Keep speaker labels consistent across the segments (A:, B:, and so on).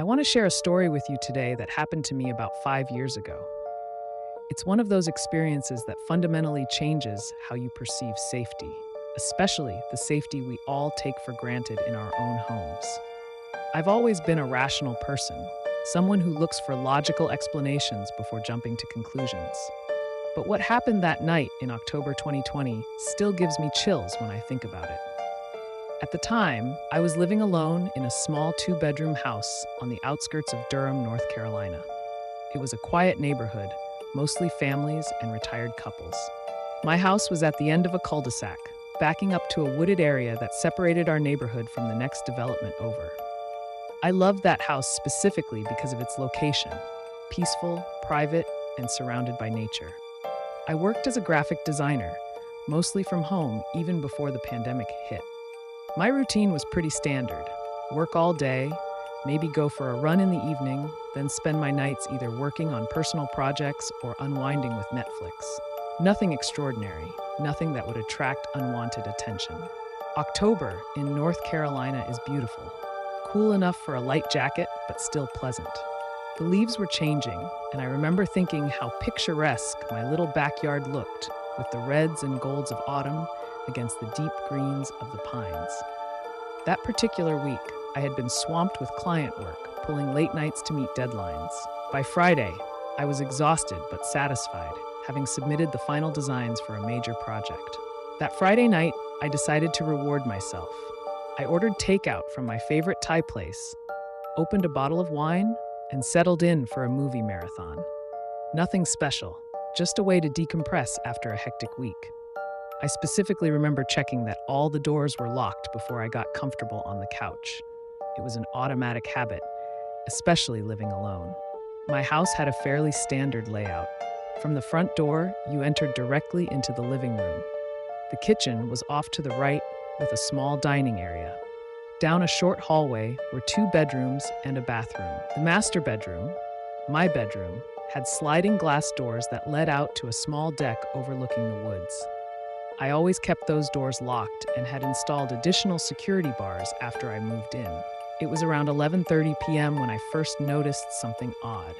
A: I want to share a story with you today that happened to me about 5 years ago. It's one of those experiences that fundamentally changes how you perceive safety, especially the safety we all take for granted in our own homes. I've always been a rational person, someone who looks for logical explanations before jumping to conclusions. But what happened that night in October 2020 still gives me chills when I think about it. At the time, I was living alone in a small two-bedroom house on the outskirts of Durham, North Carolina. It was a quiet neighborhood, mostly families and retired couples. My house was at the end of a cul-de-sac, backing up to a wooded area that separated our neighborhood from the next development over. I loved that house specifically because of its location, peaceful, private, and surrounded by nature. I worked as a graphic designer, mostly from home even before the pandemic hit. My routine was pretty standard. Work all day, maybe go for a run in the evening, then spend my nights either working on personal projects or unwinding with Netflix. Nothing extraordinary, nothing that would attract unwanted attention. October in North Carolina is beautiful. Cool enough for a light jacket, but still pleasant. The leaves were changing, and I remember thinking how picturesque my little backyard looked, with the reds and golds of autumn against the deep greens of the pines. That particular week, I had been swamped with client work, pulling late nights to meet deadlines. By Friday, I was exhausted but satisfied, having submitted the final designs for a major project. That Friday night, I decided to reward myself. I ordered takeout from my favorite Thai place, opened a bottle of wine, and settled in for a movie marathon. Nothing special, just a way to decompress after a hectic week. I specifically remember checking that all the doors were locked before I got comfortable on the couch. It was an automatic habit, especially living alone. My house had a fairly standard layout. From the front door, you entered directly into the living room. The kitchen was off to the right with a small dining area. Down a short hallway were two bedrooms and a bathroom. The master bedroom, my bedroom, had sliding glass doors that led out to a small deck overlooking the woods. I always kept those doors locked and had installed additional security bars after I moved in. It was around 11:30 p.m. when I first noticed something odd.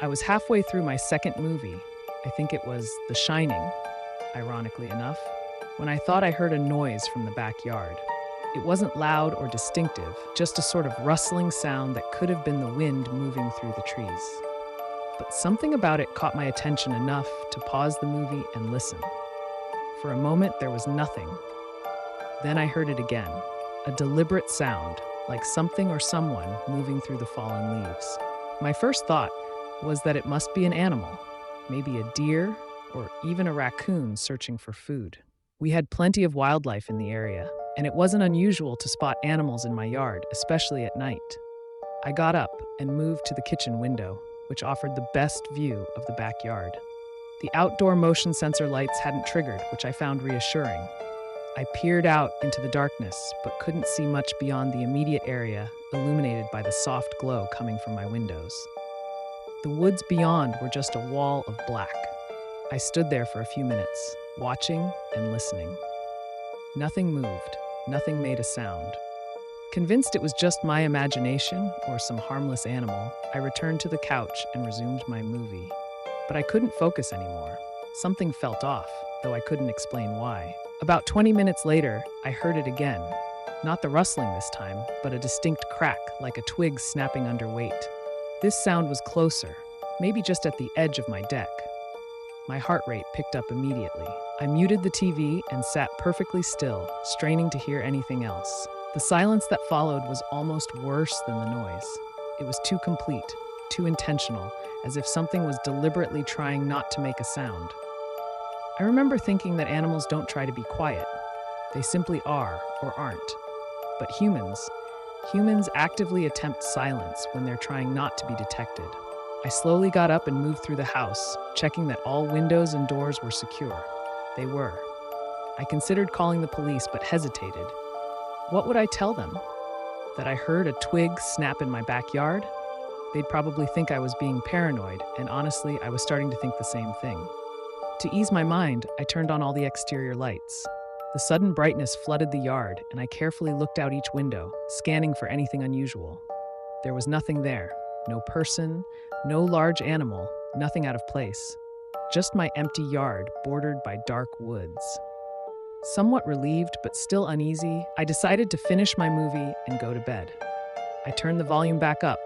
A: I was halfway through my second movie, I think it was The Shining, ironically enough, when I thought I heard a noise from the backyard. It wasn't loud or distinctive, just a sort of rustling sound that could have been the wind moving through the trees. But something about it caught my attention enough to pause the movie and listen. For a moment, there was nothing. Then I heard it again, a deliberate sound, like something or someone moving through the fallen leaves. My first thought was that it must be an animal, maybe a deer or even a raccoon searching for food. We had plenty of wildlife in the area, and it wasn't unusual to spot animals in my yard, especially at night. I got up and moved to the kitchen window, which offered the best view of the backyard. The outdoor motion sensor lights hadn't triggered, which I found reassuring. I peered out into the darkness, but couldn't see much beyond the immediate area, illuminated by the soft glow coming from my windows. The woods beyond were just a wall of black. I stood there for a few minutes, watching and listening. Nothing moved, nothing made a sound. Convinced it was just my imagination or some harmless animal, I returned to the couch and resumed my movie. But I couldn't focus anymore. Something felt off, though I couldn't explain why. About 20 minutes later, I heard it again. Not the rustling this time, but a distinct crack, like a twig snapping under weight. This sound was closer, maybe just at the edge of my deck. My heart rate picked up immediately. I muted the TV and sat perfectly still, straining to hear anything else. The silence that followed was almost worse than the noise. It was too complete, too intentional, as if something was deliberately trying not to make a sound. I remember thinking that animals don't try to be quiet. They simply are or aren't. But humans actively attempt silence when they're trying not to be detected. I slowly got up and moved through the house, checking that all windows and doors were secure. They were. I considered calling the police, but hesitated. What would I tell them? That I heard a twig snap in my backyard? They'd probably think I was being paranoid, and honestly, I was starting to think the same thing. To ease my mind, I turned on all the exterior lights. The sudden brightness flooded the yard, and I carefully looked out each window, scanning for anything unusual. There was nothing there. No person, no large animal, nothing out of place. Just my empty yard bordered by dark woods. Somewhat relieved but still uneasy, I decided to finish my movie and go to bed. I turned the volume back up,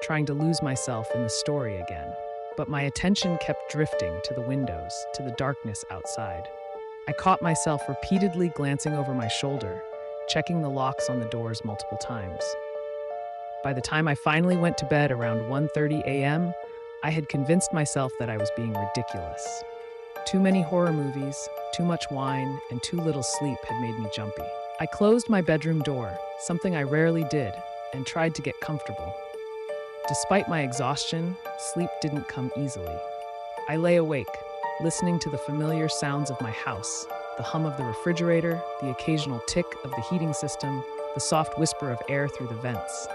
A: trying to lose myself in the story again. But my attention kept drifting to the windows, to the darkness outside. I caught myself repeatedly glancing over my shoulder, checking the locks on the doors multiple times. By the time I finally went to bed around 1:30 a.m., I had convinced myself that I was being ridiculous. Too many horror movies, too much wine, and too little sleep had made me jumpy. I closed my bedroom door, something I rarely did, and tried to get comfortable. Despite my exhaustion, sleep didn't come easily. I lay awake, listening to the familiar sounds of my house, the hum of the refrigerator, the occasional tick of the heating system, the soft whisper of air through the vents.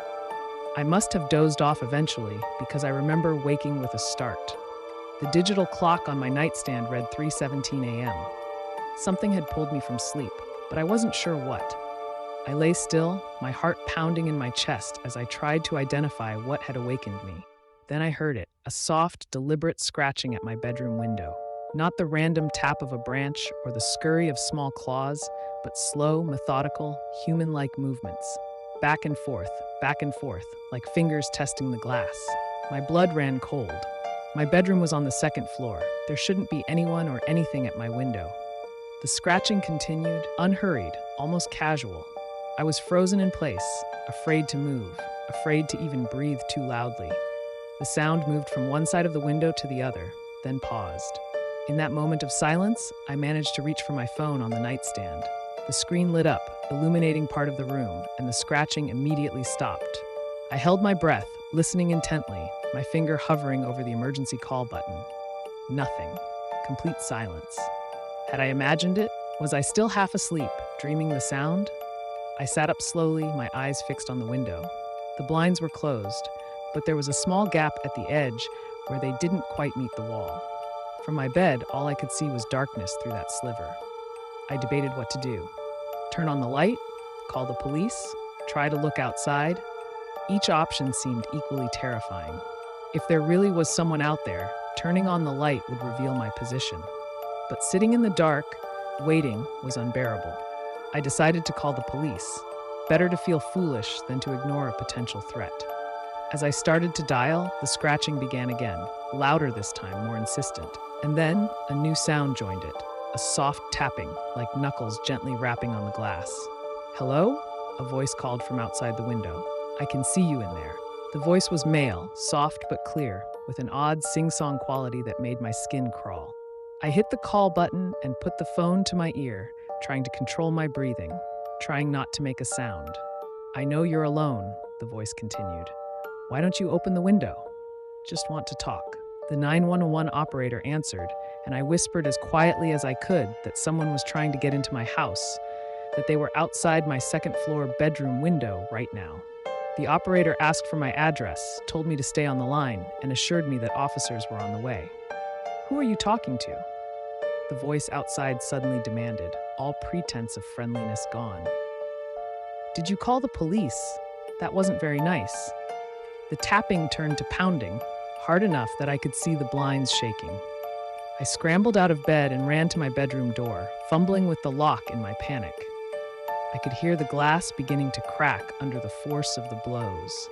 A: I must have dozed off eventually because I remember waking with a start. The digital clock on my nightstand read 3:17 a.m. Something had pulled me from sleep, but I wasn't sure what. I lay still, my heart pounding in my chest as I tried to identify what had awakened me. Then I heard it, a soft, deliberate scratching at my bedroom window. Not the random tap of a branch or the scurry of small claws, but slow, methodical, human-like movements. Back and forth, like fingers testing the glass. My blood ran cold. My bedroom was on the second floor. There shouldn't be anyone or anything at my window. The scratching continued, unhurried, almost casual. I was frozen in place, afraid to move, afraid to even breathe too loudly. The sound moved from one side of the window to the other, then paused. In that moment of silence, I managed to reach for my phone on the nightstand. The screen lit up, illuminating part of the room, and the scratching immediately stopped. I held my breath, listening intently, my finger hovering over the emergency call button. Nothing. Complete silence. Had I imagined it? Was I still half asleep, dreaming the sound? I sat up slowly, my eyes fixed on the window. The blinds were closed, but there was a small gap at the edge where they didn't quite meet the wall. From my bed, all I could see was darkness through that sliver. I debated what to do. Turn on the light? Call the police? Try to look outside? Each option seemed equally terrifying. If there really was someone out there, turning on the light would reveal my position. But sitting in the dark, waiting, was unbearable. I decided to call the police. Better to feel foolish than to ignore a potential threat. As I started to dial, the scratching began again, louder this time, more insistent. And then, a new sound joined it, a soft tapping, like knuckles gently rapping on the glass. "Hello?" a voice called from outside the window. "I can see you in there." The voice was male, soft but clear, with an odd sing-song quality that made my skin crawl. I hit the call button and put the phone to my ear, trying to control my breathing, trying not to make a sound. "I know you're alone," the voice continued. "Why don't you open the window? Just want to talk." The 911 operator answered, and I whispered as quietly as I could that someone was trying to get into my house, that they were outside my second-floor bedroom window right now. The operator asked for my address, told me to stay on the line, and assured me that officers were on the way. "Who are you talking to?" The voice outside suddenly demanded, all pretense of friendliness gone. "Did you call the police? That wasn't very nice." The tapping turned to pounding, hard enough that I could see the blinds shaking. I scrambled out of bed and ran to my bedroom door, fumbling with the lock in my panic. I could hear the glass beginning to crack under the force of the blows.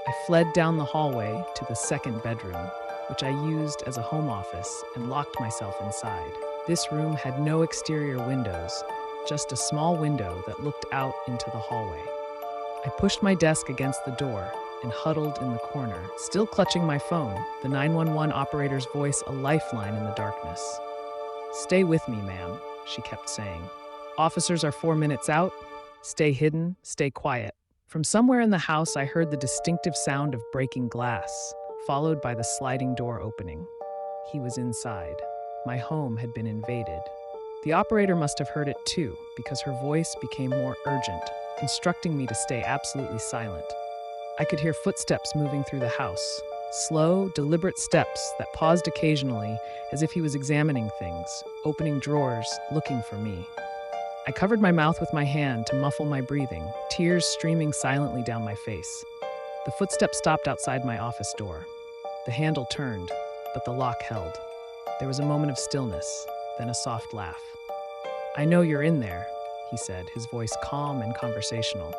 A: I fled down the hallway to the second bedroom, which I used as a home office, and locked myself inside. This room had no exterior windows, just a small window that looked out into the hallway. I pushed my desk against the door and huddled in the corner, still clutching my phone, the 911 operator's voice a lifeline in the darkness. "Stay with me, ma'am," she kept saying. "Officers are 4 minutes out. Stay hidden, stay quiet." From somewhere in the house, I heard the distinctive sound of breaking glass, followed by the sliding door opening. He was inside. My home had been invaded. The operator must have heard it too, because her voice became more urgent, instructing me to stay absolutely silent. I could hear footsteps moving through the house, slow, deliberate steps that paused occasionally as if he was examining things, opening drawers, looking for me. I covered my mouth with my hand to muffle my breathing, tears streaming silently down my face. The footsteps stopped outside my office door. The handle turned, but the lock held. There was a moment of stillness, then a soft laugh. "I know you're in there," he said, his voice calm and conversational.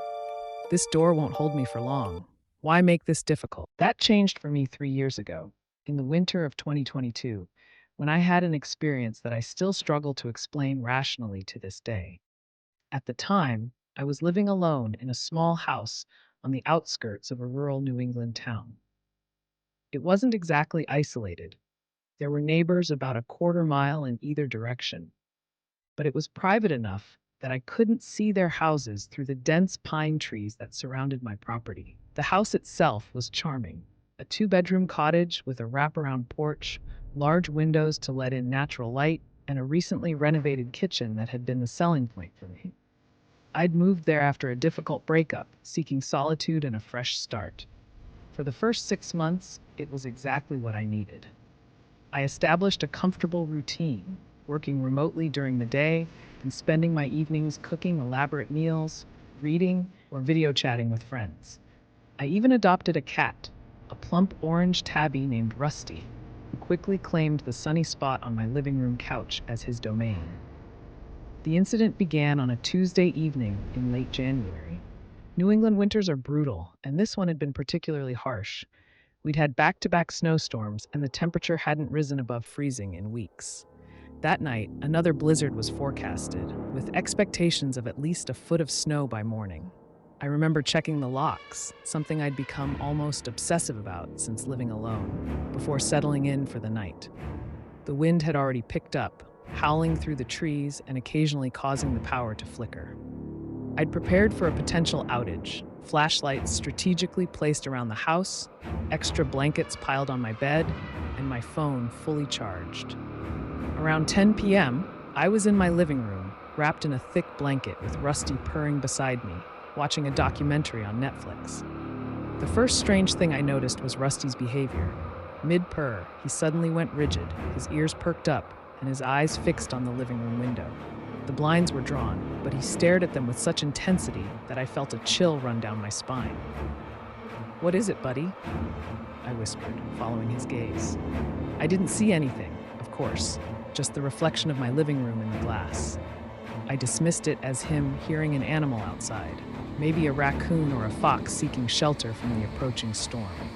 A: "This door won't hold me for long. Why make this difficult?" That changed for me 3 years ago, in the winter of 2022, when I had an experience that I still struggle to explain rationally to this day. At the time, I was living alone in a small house on the outskirts of a rural New England town. It wasn't exactly isolated. There were neighbors about a quarter mile in either direction, but it was private enough that I couldn't see their houses through the dense pine trees that surrounded my property. The house itself was charming, a two-bedroom cottage with a wraparound porch, large windows to let in natural light, and a recently renovated kitchen that had been the selling point for me. I'd moved there after a difficult breakup, seeking solitude and a fresh start. For the first 6 months, it was exactly what I needed. I established a comfortable routine, working remotely during the day and spending my evenings cooking elaborate meals, reading, or video chatting with friends. I even adopted a cat, a plump orange tabby named Rusty, who quickly claimed the sunny spot on my living room couch as his domain. The incident began on a Tuesday evening in late January. New England winters are brutal, and this one had been particularly harsh. We'd had back-to-back snowstorms, and the temperature hadn't risen above freezing in weeks. That night, another blizzard was forecasted, with expectations of at least a foot of snow by morning. I remember checking the locks, something I'd become almost obsessive about since living alone, before settling in for the night. The wind had already picked up, howling through the trees and occasionally causing the power to flicker. I'd prepared for a potential outage, flashlights strategically placed around the house, extra blankets piled on my bed, and my phone fully charged. Around 10 p.m., I was in my living room, wrapped in a thick blanket with Rusty purring beside me, watching a documentary on Netflix. The first strange thing I noticed was Rusty's behavior. Mid-purr, he suddenly went rigid, his ears perked up, and his eyes fixed on the living room window. The blinds were drawn, but he stared at them with such intensity that I felt a chill run down my spine. "What is it, buddy?" I whispered, following his gaze. I didn't see anything, of course, just the reflection of my living room in the glass. I dismissed it as him hearing an animal outside, maybe a raccoon or a fox seeking shelter from the approaching storm.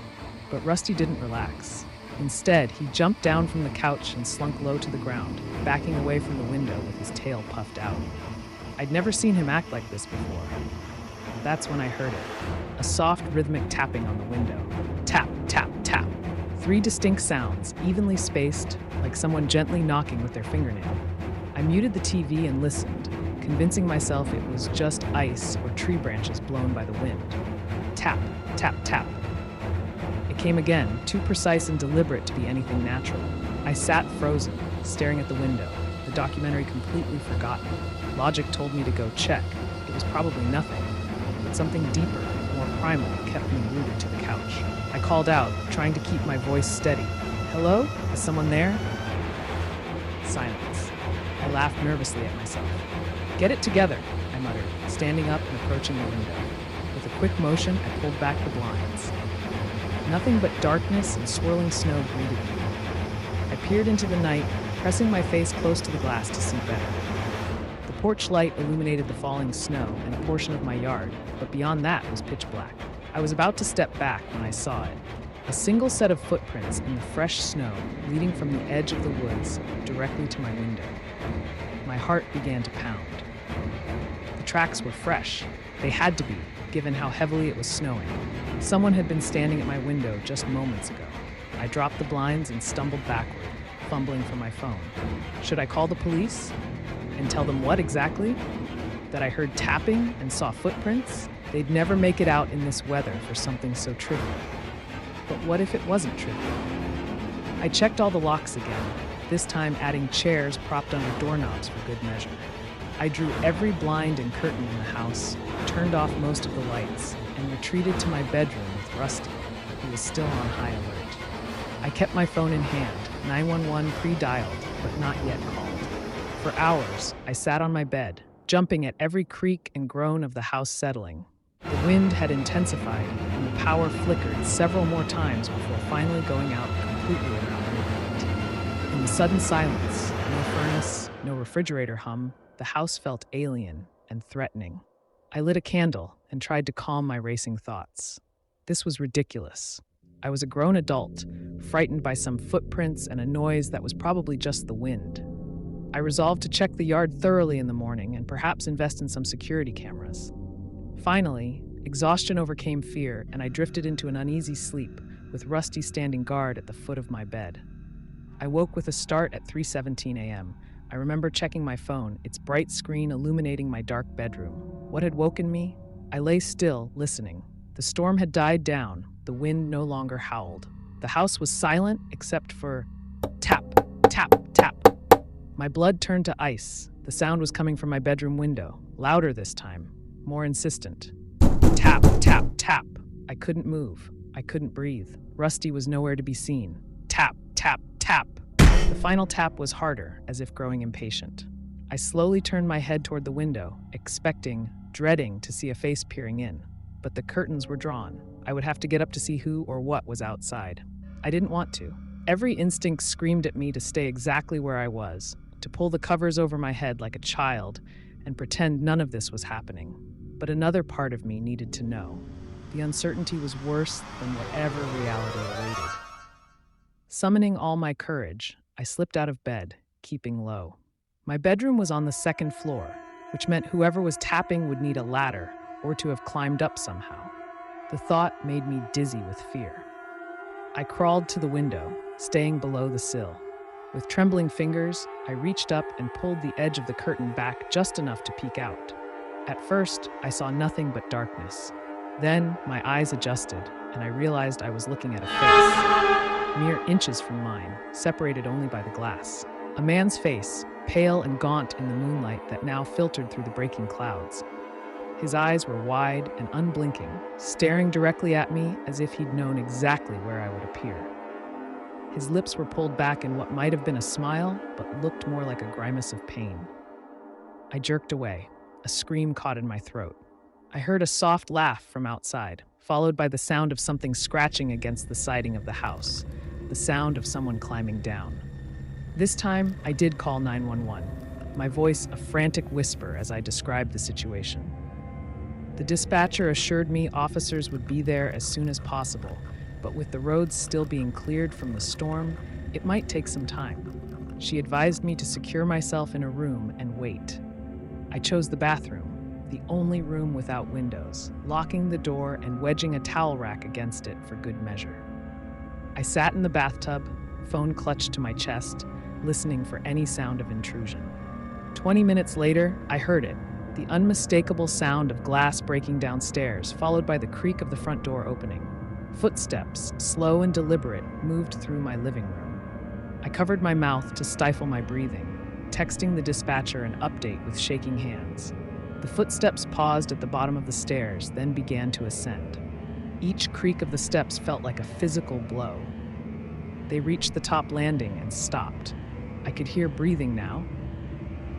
A: But Rusty didn't relax. Instead, he jumped down from the couch and slunk low to the ground, backing away from the window with his tail puffed out. I'd never seen him act like this before. That's when I heard it, a soft rhythmic tapping on the window. Tap, tap, tap. 3 distinct sounds, evenly spaced, like someone gently knocking with their fingernail. I muted the TV and listened, convincing myself it was just ice or tree branches blown by the wind. Tap, tap, tap. It came again, too precise and deliberate to be anything natural. I sat frozen, staring at the window, the documentary completely forgotten. Logic told me to go check. It was probably nothing, but something deeper, more primal, kept me rooted to the couch. I called out, trying to keep my voice steady. "Hello? Is someone there?" Silence. I laughed nervously at myself. "Get it together," I muttered, standing up and approaching the window. With a quick motion, I pulled back the blinds. Nothing but darkness and swirling snow greeted me. I peered into the night, pressing my face close to the glass to see better. The porch light illuminated the falling snow and a portion of my yard, but beyond that was pitch black. I was about to step back when I saw it. A single set of footprints in the fresh snow leading from the edge of the woods directly to my window. My heart began to pound. The tracks were fresh. They had to be, given how heavily it was snowing. Someone had been standing at my window just moments ago. I dropped the blinds and stumbled backward, fumbling for my phone. Should I call the police? And tell them what exactly? That I heard tapping and saw footprints? They'd never make it out in this weather for something so trivial. But what if it wasn't trivial? I checked all the locks again, this time adding chairs propped under doorknobs for good measure. I drew every blind and curtain in the house, turned off most of the lights, and retreated to my bedroom with Rusty, who was still on high alert. I kept my phone in hand, 911 pre-dialed, but not yet called. For hours, I sat on my bed, jumping at every creak and groan of the house settling. The The wind had intensified, and the power flickered several more times before finally going out completely around midnight. In the sudden silence, no furnace, no refrigerator hum, the house felt alien and threatening. I lit a candle and tried to calm my racing thoughts. This was ridiculous. I was a grown adult, frightened by some footprints and a noise that was probably just the wind. I resolved to check the yard thoroughly in the morning and perhaps invest in some security cameras. Finally, exhaustion overcame fear, and I drifted into an uneasy sleep, with Rusty standing guard at the foot of my bed. I woke with a start at 3:17 a.m. I remember checking my phone, its bright screen illuminating my dark bedroom. What had woken me? I lay still, listening. The storm had died down. The wind no longer howled. The house was silent except for tap, tap, tap. My blood turned to ice. The sound was coming from my bedroom window, louder this time, more insistent. Tap, tap, tap. I couldn't move. I couldn't breathe. Rusty was nowhere to be seen. Tap, tap, tap. The final tap was harder, as if growing impatient. I slowly turned my head toward the window, expecting, dreading to see a face peering in. But the curtains were drawn. I would have to get up to see who or what was outside. I didn't want to. Every instinct screamed at me to stay exactly where I was, to pull the covers over my head like a child and pretend none of this was happening. But another part of me needed to know. The uncertainty was worse than whatever reality awaited. Summoning all my courage, I slipped out of bed, keeping low. My bedroom was on the second floor, which meant whoever was tapping would need a ladder or to have climbed up somehow. The thought made me dizzy with fear. I crawled to the window, staying below the sill. With trembling fingers, I reached up and pulled the edge of the curtain back just enough to peek out. At first, I saw nothing but darkness. Then, my eyes adjusted, and I realized I was looking at a face, mere inches from mine, separated only by the glass. A man's face, pale and gaunt in the moonlight that now filtered through the breaking clouds. His eyes were wide and unblinking, staring directly at me as if he'd known exactly where I would appear. His lips were pulled back in what might have been a smile, but looked more like a grimace of pain. I jerked away. A scream caught in my throat. I heard a soft laugh from outside, followed by the sound of something scratching against the siding of the house, the sound of someone climbing down. This time, I did call 911, my voice a frantic whisper as I described the situation. The dispatcher assured me officers would be there as soon as possible, but with the roads still being cleared from the storm, it might take some time. She advised me to secure myself in a room and wait. I chose the bathroom, the only room without windows, locking the door and wedging a towel rack against it for good measure. I sat in the bathtub, phone clutched to my chest, listening for any sound of intrusion. 20 minutes later, I heard it, the unmistakable sound of glass breaking downstairs, followed by the creak of the front door opening. Footsteps, slow and deliberate, moved through my living room. I covered my mouth to stifle my breathing, texting the dispatcher an update with shaking hands. The footsteps paused at the bottom of the stairs, then began to ascend. Each creak of the steps felt like a physical blow. They reached the top landing and stopped. I could hear breathing now,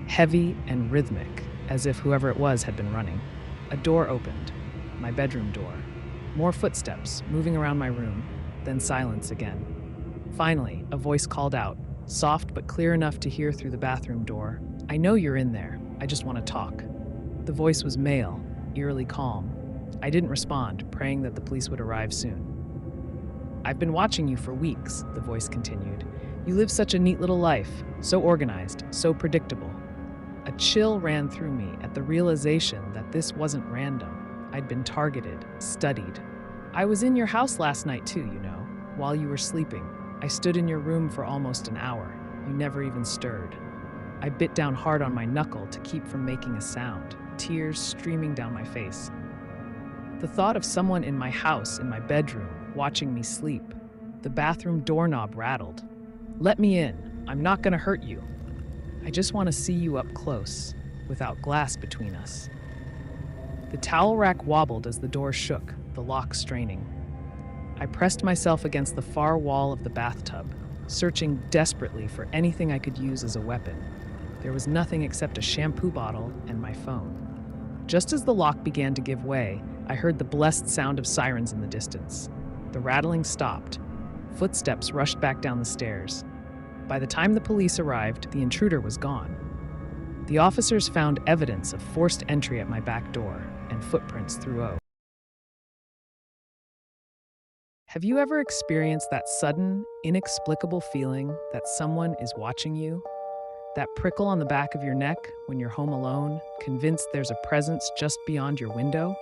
A: heavy and rhythmic, as if whoever it was had been running. A door opened, my bedroom door. More footsteps, moving around my room, then silence again. Finally, a voice called out, soft but clear enough to hear through the bathroom door. "I know you're in there. I just want to talk." The voice was male, eerily calm. I didn't respond, praying that the police would arrive soon. "I've been watching you for weeks," the voice continued. "You live such a neat little life, so organized, so predictable." A chill ran through me at the realization that this wasn't random. I'd been targeted, studied. "I was in your house last night too, you know, while you were sleeping. I stood in your room for almost an hour. You never even stirred." I bit down hard on my knuckle to keep from making a sound, tears streaming down my face. The thought of someone in my house, in my bedroom, watching me sleep. The bathroom doorknob rattled. "Let me in. I'm not gonna hurt you. I just want to see you up close, without glass between us." The towel rack wobbled as the door shook, the lock straining. I pressed myself against the far wall of the bathtub, searching desperately for anything I could use as a weapon. There was nothing except a shampoo bottle and my phone. Just as the lock began to give way, I heard the blessed sound of sirens in the distance. The rattling stopped. Footsteps rushed back down the stairs. By the time the police arrived, the intruder was gone. The officers found evidence of forced entry at my back door and footprints through O. Have you ever experienced that sudden, inexplicable feeling that someone is watching you? That prickle on the back of your neck when you're home alone, convinced there's a presence just beyond your window?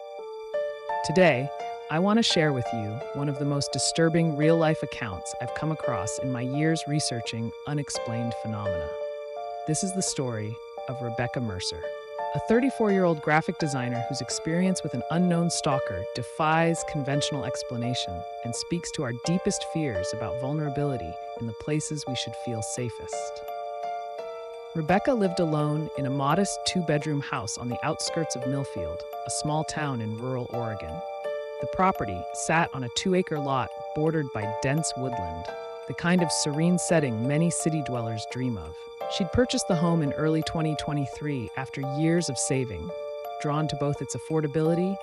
A: Today, I want to share with you one of the most disturbing real-life accounts I've come across in my years researching unexplained phenomena. This is the story of Rebecca Mercer, a 34-year-old graphic designer whose experience with an unknown stalker defies conventional explanation and speaks to our deepest fears about vulnerability in the places we should feel safest. Rebecca lived alone in a modest two-bedroom house on the outskirts of Millfield, a small town in rural Oregon. The property sat on a 2-acre lot bordered by dense woodland, the kind of serene setting many city dwellers dream of. She'd purchased the home in early 2023 after years of saving, drawn to both its affordability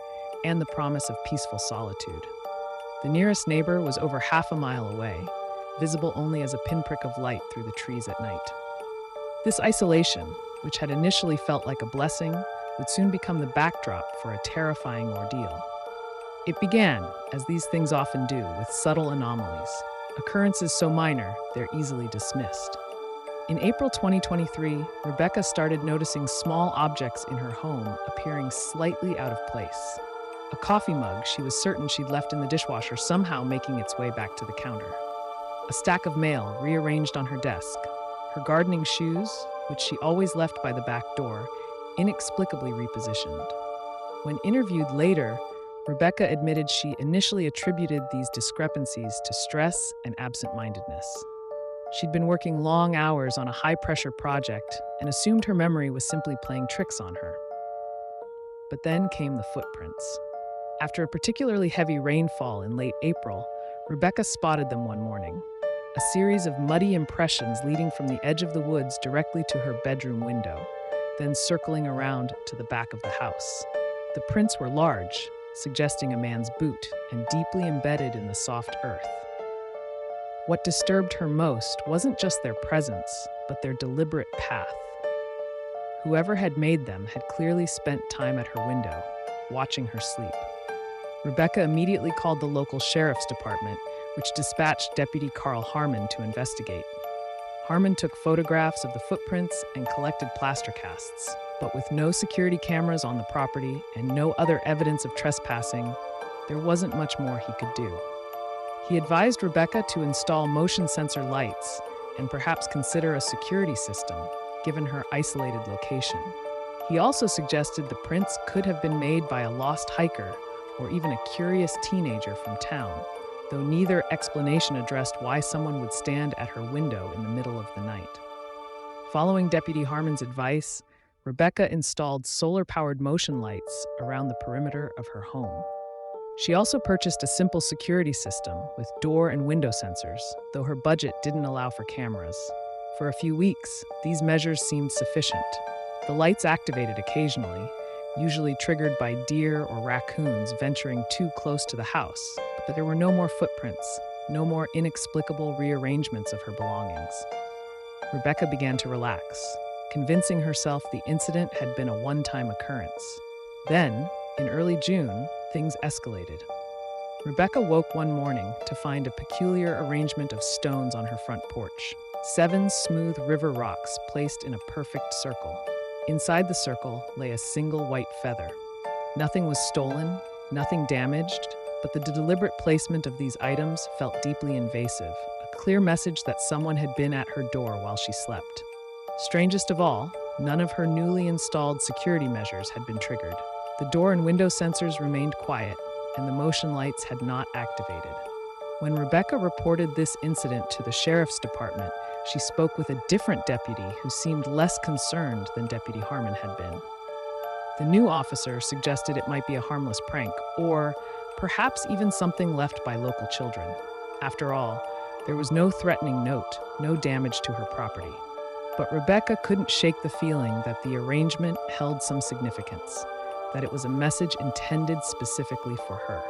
A: and the promise of peaceful solitude. The nearest neighbor was over half a mile away, visible only as a pinprick of light through the trees at night. This isolation, which had initially felt like a blessing, would soon become the backdrop for a terrifying ordeal. It began, as these things often do, with subtle anomalies, occurrences so minor they're easily dismissed. In April 2023, Rebecca started noticing small objects in her home appearing slightly out of place. A coffee mug she was certain she'd left in the dishwasher somehow making its way back to the counter. A stack of mail rearranged on her desk. Her gardening shoes, which she always left by the back door, inexplicably repositioned. When interviewed later, Rebecca admitted she initially attributed these discrepancies to stress and absent-mindedness. She'd been working long hours on a high-pressure project and assumed her memory was simply playing tricks on her. But then came the footprints. After a particularly heavy rainfall in late April, Rebecca spotted them one morning. A series of muddy impressions leading from the edge of the woods directly to her bedroom window, then circling around to the back of the house. The prints were large, suggesting a man's boot and deeply embedded in the soft earth. What disturbed her most wasn't just their presence, but their deliberate path. Whoever had made them had clearly spent time at her window, watching her sleep. Rebecca immediately called the local sheriff's department, which dispatched Deputy Carl Harmon to investigate. Harmon took photographs of the footprints and collected plaster casts, but with no security cameras on the property and no other evidence of trespassing, there wasn't much more he could do. He advised Rebecca to install motion sensor lights and perhaps consider a security system, given her isolated location. He also suggested the prints could have been made by a lost hiker or even a curious teenager from town, though neither explanation addressed why someone would stand at her window in the middle of the night. Following Deputy Harmon's advice, Rebecca installed solar-powered motion lights around the perimeter of her home. She also purchased a simple security system with door and window sensors, though her budget didn't allow for cameras. For a few weeks, these measures seemed sufficient. The lights activated occasionally, usually triggered by deer or raccoons venturing too close to the house, but there were no more footprints, no more inexplicable rearrangements of her belongings. Rebecca began to relax, convincing herself the incident had been a one-time occurrence. Then, in early June, things escalated. Rebecca woke one morning to find a peculiar arrangement of stones on her front porch. 7 smooth river rocks placed in a perfect circle. Inside the circle lay a single white feather. Nothing was stolen, nothing damaged, but the deliberate placement of these items felt deeply invasive, a clear message that someone had been at her door while she slept. Strangest of all, none of her newly installed security measures had been triggered. The door and window sensors remained quiet, and the motion lights had not activated. When Rebecca reported this incident to the sheriff's department, she spoke with a different deputy who seemed less concerned than Deputy Harmon had been. The new officer suggested it might be a harmless prank, or perhaps even something left by local children. After all, there was no threatening note, no damage to her property. But Rebecca couldn't shake the feeling that the arrangement held some significance. that it was a message intended specifically for her.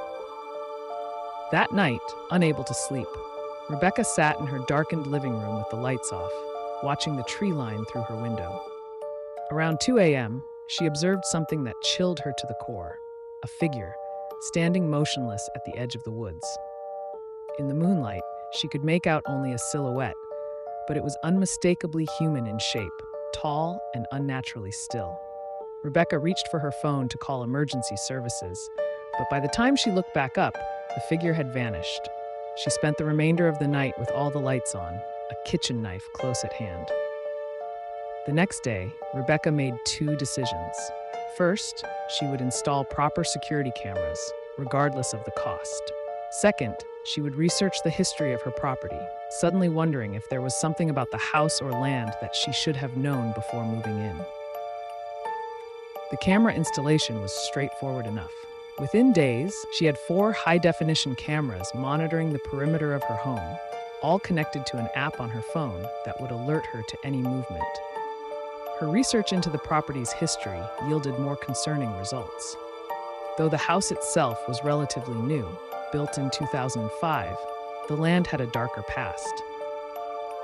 A: That night, unable to sleep, Rebecca sat in her darkened living room with the lights off, watching the tree line through her window. Around 2 a.m., she observed something that chilled her to the core, a figure, standing motionless at the edge of the woods. In the moonlight, she could make out only a silhouette, but it was unmistakably human in shape, tall and unnaturally still. Rebecca reached for her phone to call emergency services, but by the time she looked back up, the figure had vanished. She spent the remainder of the night with all the lights on, a kitchen knife close at hand. The next day, Rebecca made two decisions. First, she would install proper security cameras, regardless of the cost. Second, she would research the history of her property, suddenly wondering if there was something about the house or land that she should have known before moving in. The camera installation was straightforward enough. Within days, she had 4 high-definition cameras monitoring the perimeter of her home, all connected to an app on her phone that would alert her to any movement. Her research into the property's history yielded more concerning results. Though the house itself was relatively new, built in 2005, the land had a darker past.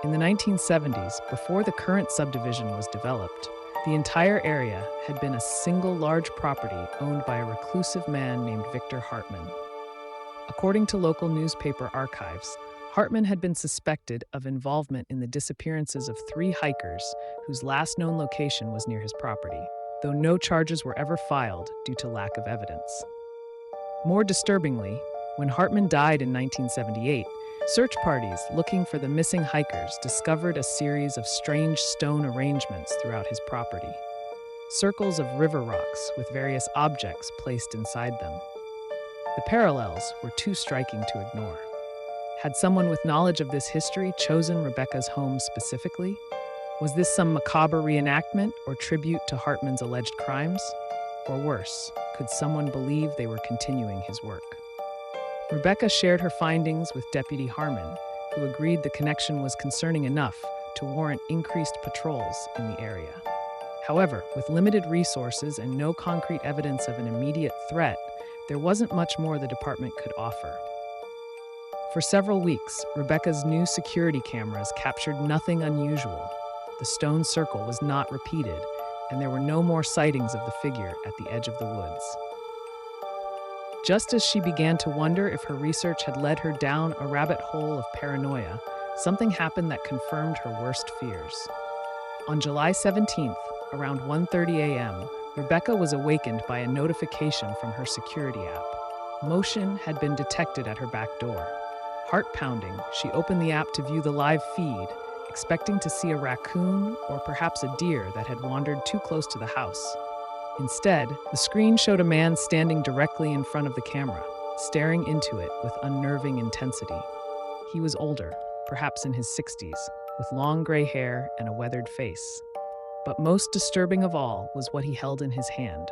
A: In the 1970s, before the current subdivision was developed, the entire area had been a single large property owned by a reclusive man named Victor Hartman. According to local newspaper archives, Hartman had been suspected of involvement in the disappearances of 3 hikers whose last known location was near his property, though no charges were ever filed due to lack of evidence. More disturbingly, when Hartman died in 1978, search parties looking for the missing hikers discovered a series of strange stone arrangements throughout his property, circles of river rocks with various objects placed inside them. The parallels were too striking to ignore. Had someone with knowledge of this history chosen Rebecca's home specifically? Was this some macabre reenactment or tribute to Hartman's alleged crimes? Or worse, could someone believe they were continuing his work? Rebecca shared her findings with Deputy Harmon, who agreed the connection was concerning enough to warrant increased patrols in the area. However, with limited resources and no concrete evidence of an immediate threat, there wasn't much more the department could offer. For several weeks, Rebecca's new security cameras captured nothing unusual. The stone circle was not repeated, and there were no more sightings of the figure at the edge of the woods. Just as she began to wonder if her research had led her down a rabbit hole of paranoia, something happened that confirmed her worst fears. On July 17th, around 1:30 a.m., Rebecca was awakened by a notification from her security app. Motion had been detected at her back door. Heart pounding, she opened the app to view the live feed, expecting to see a raccoon or perhaps a deer that had wandered too close to the house. Instead, the screen showed a man standing directly in front of the camera, staring into it with unnerving intensity. He was older, perhaps in his 60s, with long gray hair and a weathered face. But most disturbing of all was what he held in his hand,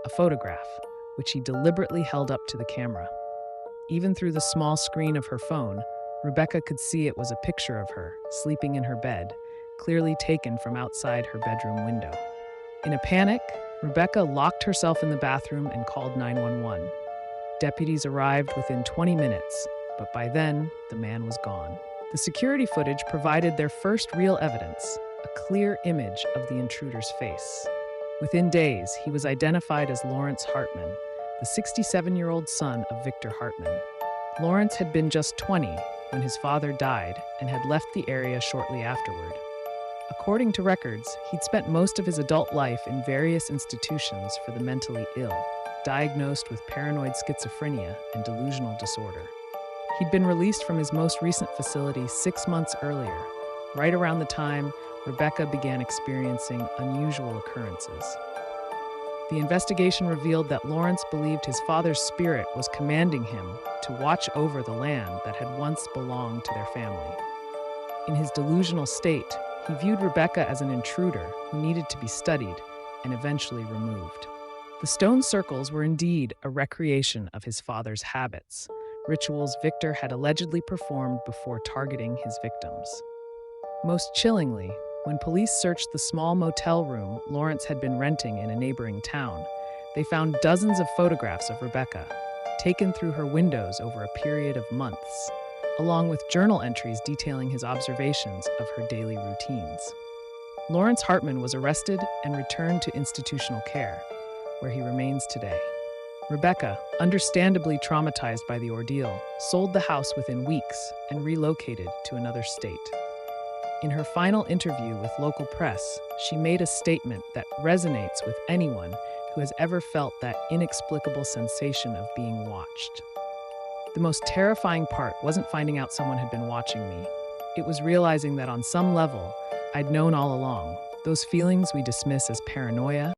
A: a photograph, which he deliberately held up to the camera. Even through the small screen of her phone, Rebecca could see it was a picture of her, sleeping in her bed, clearly taken from outside her bedroom window. In a panic, Rebecca locked herself in the bathroom and called 911. Deputies arrived within 20 minutes, but by then, the man was gone. The security footage provided their first real evidence, a clear image of the intruder's face. Within days, he was identified as Lawrence Hartman, the 67-year-old son of Victor Hartman. Lawrence had been just 20 when his father died and had left the area shortly afterward. According to records, he'd spent most of his adult life in various institutions for the mentally ill, diagnosed with paranoid schizophrenia and delusional disorder. He'd been released from his most recent facility 6 months earlier, right around the time Rebecca began experiencing unusual occurrences. The investigation revealed that Lawrence believed his father's spirit was commanding him to watch over the land that had once belonged to their family. In his delusional state, he viewed Rebecca as an intruder who needed to be studied and eventually removed. The stone circles were indeed a recreation of his father's habits, rituals Victor had allegedly performed before targeting his victims. Most chillingly, when police searched the small motel room Lawrence had been renting in a neighboring town, They found dozens of photographs of Rebecca, taken through her windows over a period of months, along with journal entries detailing his observations of her daily routines. Lawrence Hartman was arrested and returned to institutional care, where he remains today. Rebecca, understandably traumatized by the ordeal, sold the house within weeks and relocated to another state. In her final interview with local press, she made a statement that resonates with anyone who has ever felt that inexplicable sensation of being watched. The most terrifying part wasn't finding out someone had been watching me. It was realizing that on some level, I'd known all along. Those feelings we dismiss as paranoia